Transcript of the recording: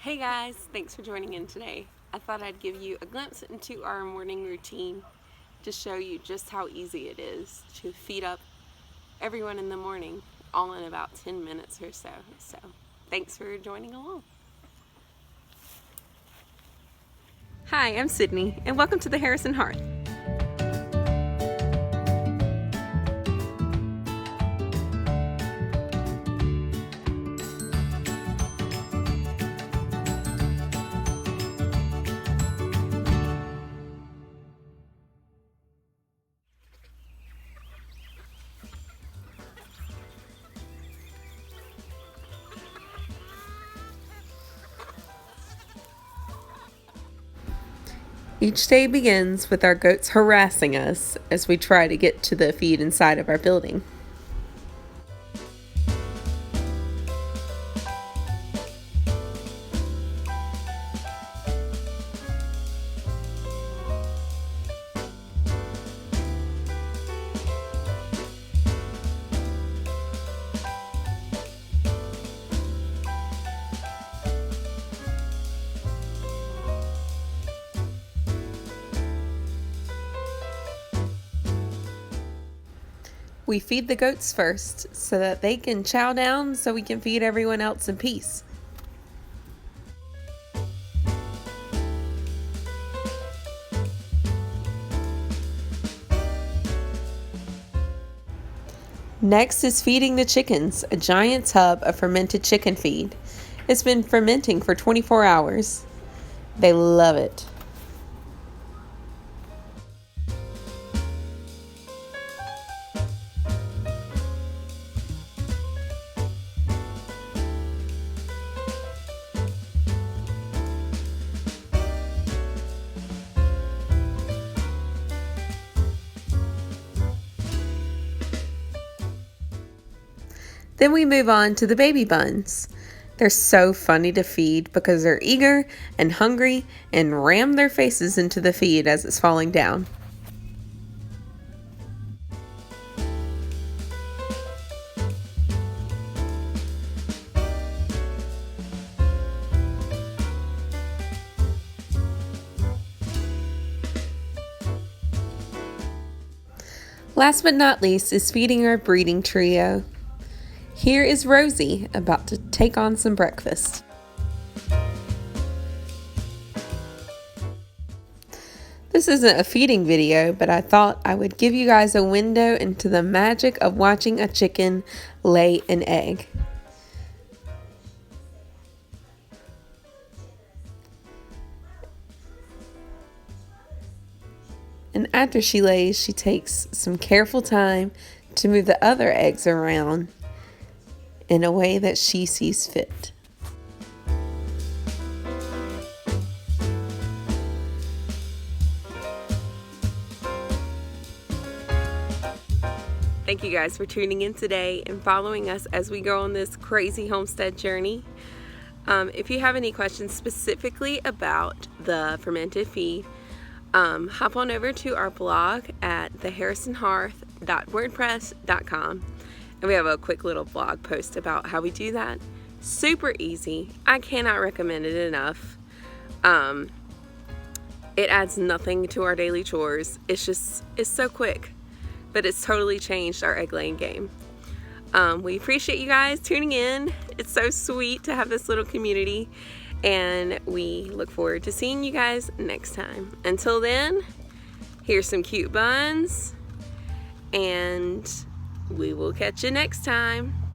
Hey guys, thanks for joining in today. I thought I'd give you a glimpse into our morning routine to show you just how easy it is to feed up everyone in the morning, all in about 10 minutes or so. So thanks for joining along. Hi, I'm Sydney, and welcome to the Harrison Hearth. Each day begins with our goats harassing us as we try to get to the feed inside of our building. We feed the goats first so that they can chow down so we can feed everyone else in peace. Next is feeding the chickens, a giant tub of fermented chicken feed. It's been fermenting for 24 hours. They love it. Then we move on to the baby buns. They're so funny to feed because they're eager and hungry and ram their faces into the feed as it's falling down. Last but not least is feeding our breeding trio. Here is Rosie about to take on some breakfast. This isn't a feeding video, but I thought I would give you guys a window into the magic of watching a chicken lay an egg. And after she lays, she takes some careful time to move the other eggs around in a way that she sees fit. Thank you guys for tuning in today and following us as we go on this crazy homestead journey. If you have any questions specifically about the fermented feed, hop on over to our blog at theharrisonhearth.wordpress.com, and we have a quick little blog post about how we do that. Super easy. I cannot recommend it enough. It adds nothing to our daily chores. It's so quick, but it's totally changed our egg laying game. We appreciate you guys tuning in. It's so sweet to have this little community, and we look forward to seeing you guys next time. Until then, here's some cute buns, and we will catch you next time.